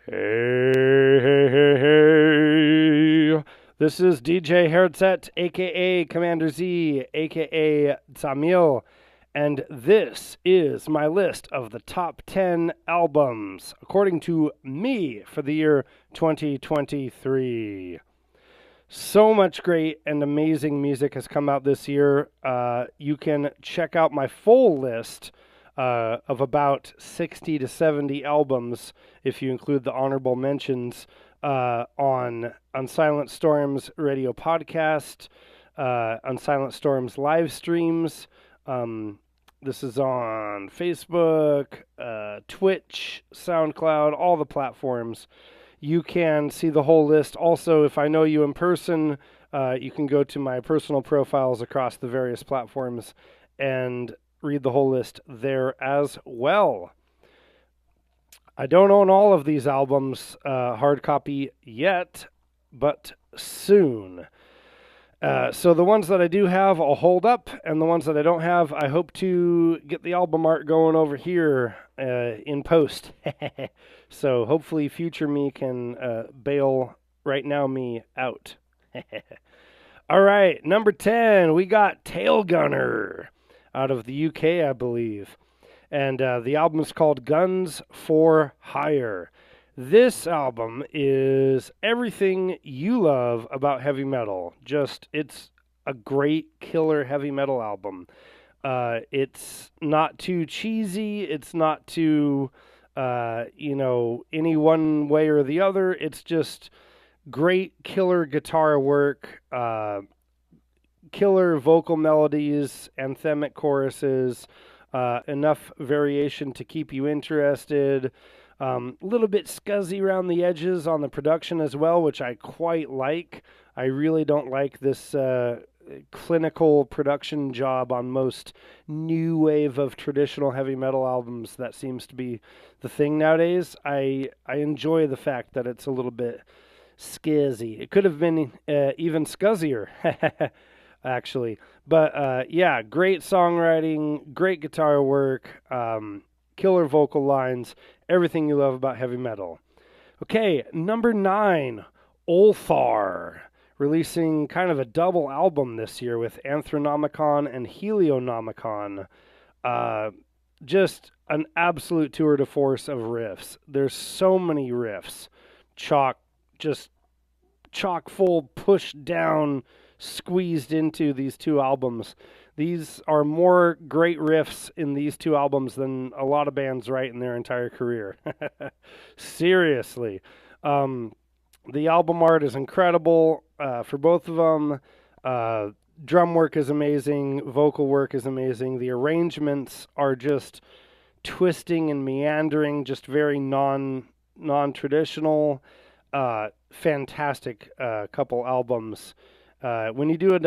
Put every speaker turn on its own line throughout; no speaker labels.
Hey, hey, hey, hey. This is DJ Herr Zett, aka Commander Z, aka Zamil, and this is my list of the top 10 albums, according to me, for the year 2023. So much great and amazing music has come out this year. You can check out my full list of about 60 to 70 albums, if you include the honorable mentions, on Silent Storm's radio podcast, on Silent Storm's live streams. This is on Facebook, Twitch, SoundCloud, all the platforms. You can see the whole list. Also, if I know you in person, you can go to my personal profiles across the various platforms and read the whole list there as well. I don't own all of these albums hard copy yet, but soon. So the ones that I do have, I'll hold up, and the ones that I don't have, I hope to get the album art going over here in post. So hopefully future me can bail right now me out. All right, number 10, we got TAILGUNNER out of the UK, I believe. And the album is called Guns for Hire. This album is everything you love about heavy metal. It's a great killer heavy metal album. It's not too cheesy. It's not too, any one way or the other. It's just great killer guitar work, killer vocal melodies, anthemic choruses, enough variation to keep you interested. A little bit scuzzy around the edges on the production as well, which I quite like. I really don't like this clinical production job on most new wave of traditional heavy metal albums. That seems to be the thing nowadays. I enjoy the fact that it's a little bit scuzzy. It could have been even scuzzier, actually. But yeah, great songwriting, great guitar work, killer vocal lines, everything you love about heavy metal. Okay, number 9, ULTHAR, releasing kind of a double album this year with Anthronomicon and Helionomicon. Just an absolute tour de force of riffs. There's so many riffs, chock full, pushed down, squeezed into these two albums. These are more great riffs in these two albums than a lot of bands write in their entire career. Seriously. The album art is incredible for both of them. Drum work is amazing. Vocal work is amazing. The arrangements are just twisting and meandering, just very non-traditional. Fantastic couple albums. When you do a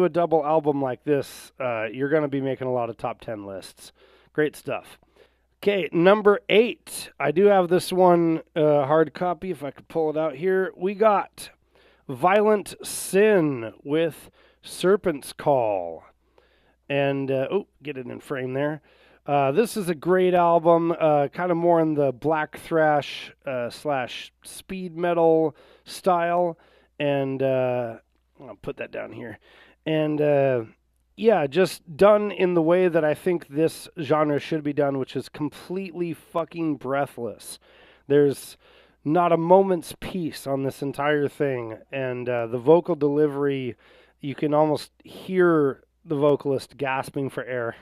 double album like this, you're going to be making a lot of top 10 lists. Great stuff. Okay, number 8. I do have this one hard copy, if I could pull it out here. We got Violent Sin with Serpent's Call. And, get it in frame there. This is a great album, kind of more in the black thrash / speed metal style. And I'll put that down here. And yeah, just done in the way that I think this genre should be done, which is completely fucking breathless. There's not a moment's peace on this entire thing. And the vocal delivery, you can almost hear the vocalist gasping for air.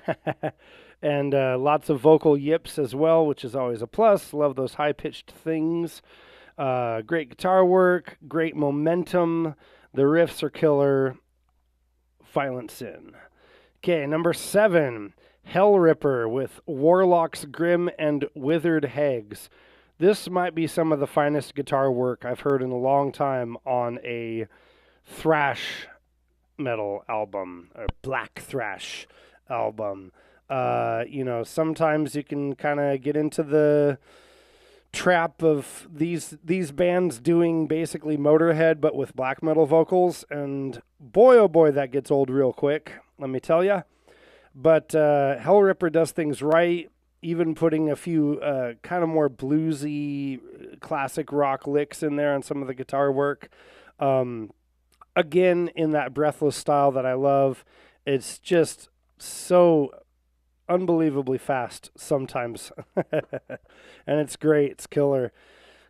And lots of vocal yips as well, which is always a plus. Love those high-pitched things. Great guitar work, great momentum. The riffs are killer. Violent Sin. Okay, number 7, HELLRIPPER with Warlocks, Grim, and Withered Hags. This might be some of the finest guitar work I've heard in a long time on a thrash metal album, or black thrash album. Sometimes you can kind of get into the trap of these bands doing basically Motorhead but with black metal vocals, and boy oh boy, that gets old real quick, let me tell you. But HELLRIPPER does things right, even putting a few kind of more bluesy, classic rock licks in there on some of the guitar work. Again, in that breathless style that I love. It's just so unbelievably fast sometimes. And it's great. It's killer.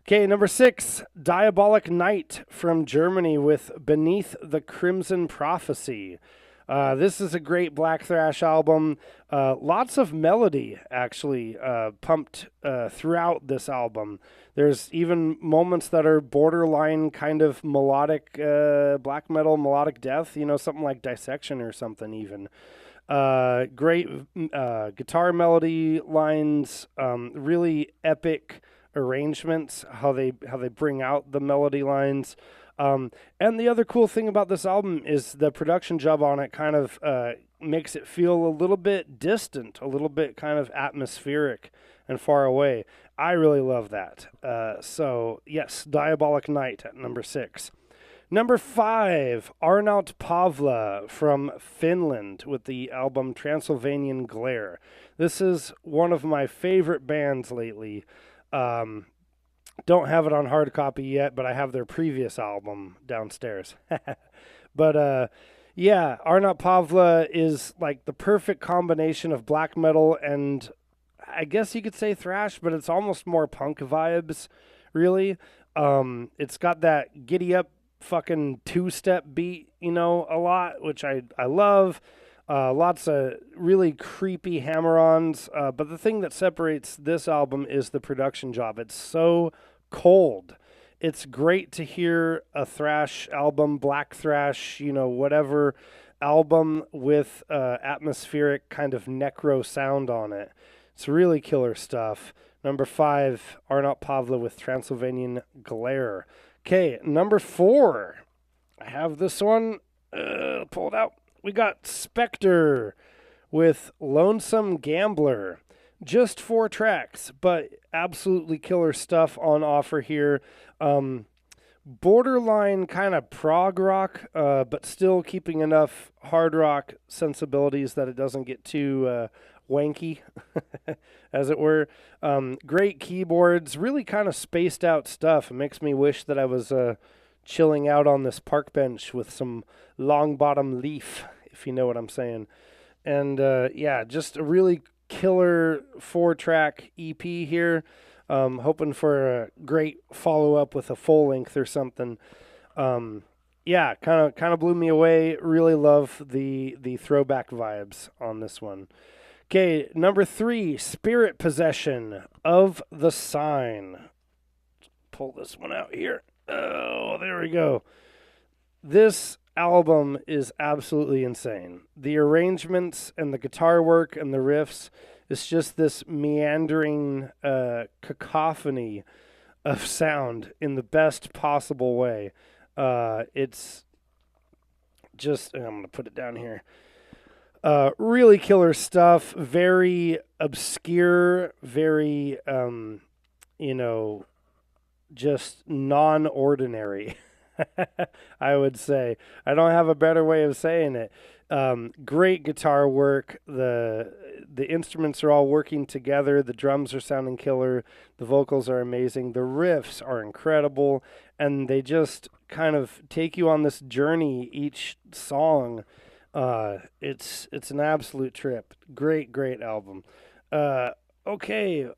Okay, number 6, Diabolic Night from Germany with Beneath the Crimson Prophecy. This is a great black thrash album. Lots of melody, actually, pumped throughout this album. There's even moments that are borderline kind of melodic, black metal, melodic death, something like Dissection or something even. Great guitar melody lines, really epic arrangements, how they bring out the melody lines. And the other cool thing about this album is the production job on it kind of makes it feel a little bit distant, a little bit kind of atmospheric and far away. I really love that. So, yes, Diabolic Night at number 6. Number 5, ARNAUT PAVLE from Finland with the album Transylvanian Glare. This is one of my favorite bands lately. Don't have it on hard copy yet, but I have their previous album downstairs. But yeah, ARNAUT PAVLE is like the perfect combination of black metal and I guess you could say thrash, but it's almost more punk vibes, really. It's got that giddy up fucking two-step beat, a lot, which I love. Lots of really creepy hammer-ons. But the thing that separates this album is the production job. It's so cold. It's great to hear a thrash album, black thrash, whatever album with atmospheric kind of necro sound on it. It's really killer stuff. Number 5, ARNAUT PAVLE with Transylvanian Glare. Okay, number 4. I have this one pulled out. We got SPECTRE with Lonesome Gambler. Just 4 tracks, but absolutely killer stuff on offer here. Borderline kind of prog rock, but still keeping enough hard rock sensibilities that it doesn't get too wanky, as it were. Great keyboards, really kind of spaced out stuff. It makes me wish that I was chilling out on this park bench with some long bottom leaf, if you know what I'm saying. And yeah, just a really killer 4-track EP here. Hoping for a great follow-up with a full length or something. Yeah, kind of blew me away. Really love the throwback vibes on this one. Okay, number 3, Spirit Possession of the Sign. Pull this one out here. Oh, there we go. This album is absolutely insane. The arrangements and the guitar work and the riffs, it's just this meandering cacophony of sound in the best possible way. It's just, I'm going to put it down here. Really killer stuff, very obscure, very, just non-ordinary, I would say. I don't have a better way of saying it. Great guitar work. The instruments are all working together. The drums are sounding killer. The vocals are amazing. The riffs are incredible. And they just kind of take you on this journey each song. It's an absolute trip. Great album. Okay,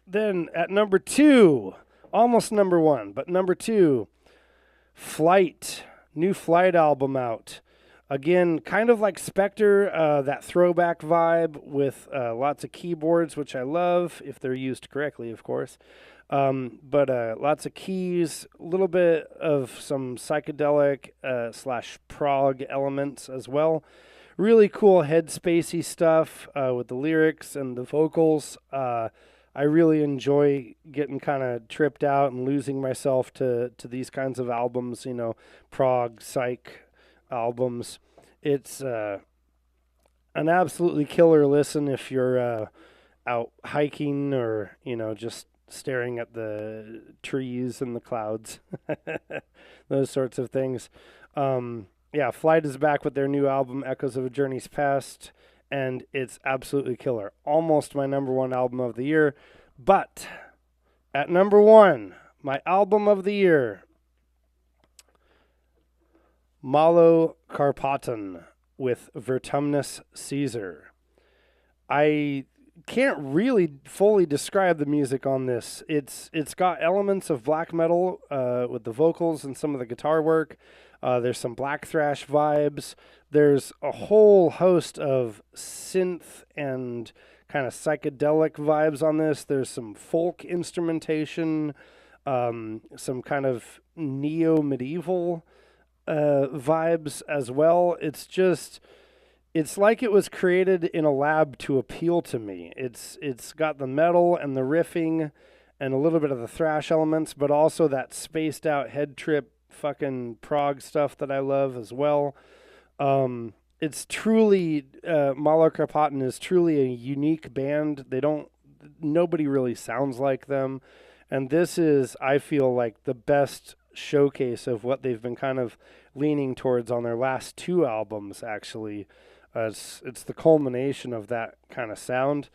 then at number 2, almost number 1, but number 2, Flight. New Flight album out. Again, kind of like SPECTRE, that throwback vibe with lots of keyboards, which I love, if they're used correctly, of course. But lots of keys, a little bit of some psychedelic / prog elements as well. Really cool headspacey stuff with the lyrics and the vocals. I really enjoy getting kind of tripped out and losing myself to these kinds of albums, prog, psych albums. It's an absolutely killer listen if you're out hiking or, just staring at the trees and the clouds, those sorts of things. Yeah, Flight is back with their new album, Echoes of a Journey's Past, and it's absolutely killer. Almost my number 1 album of the year, but at number 1, my album of the year, MALOKARPATAN with Vertumnus Caesar. I can't really fully describe the music on this. It's got elements of black metal with the vocals and some of the guitar work. There's some black thrash vibes. There's a whole host of synth and kind of psychedelic vibes on this. There's some folk instrumentation, some kind of neo-medieval vibes as well. It's like it was created in a lab to appeal to me. It's got the metal and the riffing and a little bit of the thrash elements, but also that spaced out head trip fucking prog stuff that I love as well. It's truly MALOKARPATAN is truly a unique band. Nobody really sounds like them, and this is, I feel like, the best showcase of what they've been kind of leaning towards on their last two albums. Actually, it's the culmination of that kind of sound.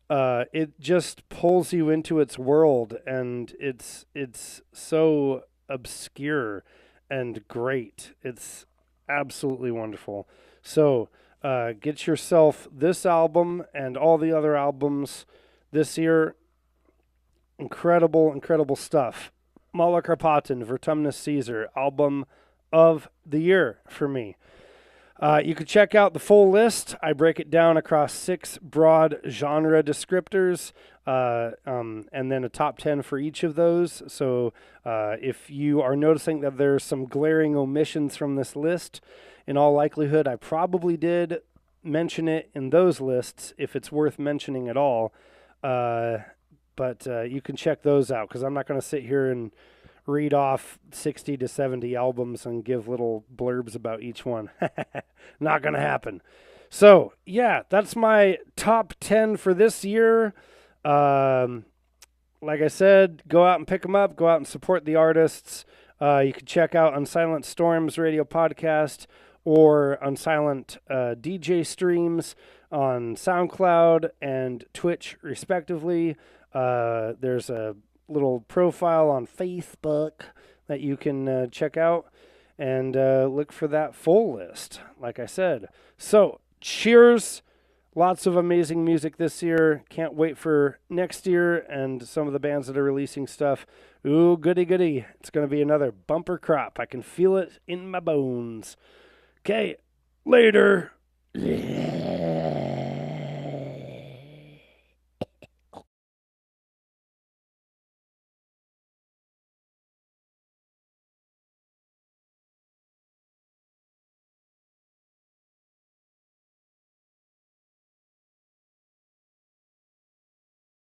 It just pulls you into its world, and it's so obscure and great. It's absolutely wonderful. So get yourself this album and all the other albums this year. Incredible stuff. MALOKARPATAN, Vertumnus Caesar, album of the year for me. You can check out the full list. I break it down across 6 broad genre descriptors, and then a top 10 for each of those. So if you are noticing that there's some glaring omissions from this list, in all likelihood, I probably did mention it in those lists if it's worth mentioning at all. But you can check those out, because I'm not going to sit here and read off 60 to 70 albums and give little blurbs about each one. Not going to happen. So, yeah, that's my top 10 for this year. Like I said, go out and pick them up. Go out and support the artists. You can check out Unsilent Storms Radio Podcast or Unsilent DJ streams on SoundCloud and Twitch, respectively. There's a little profile on Facebook that you can check out, and look for that full list, like I said. So, cheers. Lots of amazing music this year. Can't wait for next year and some of the bands that are releasing stuff. Ooh, goody. It's going to be another bumper crop. I can feel it in my bones. Okay, later. Yeah.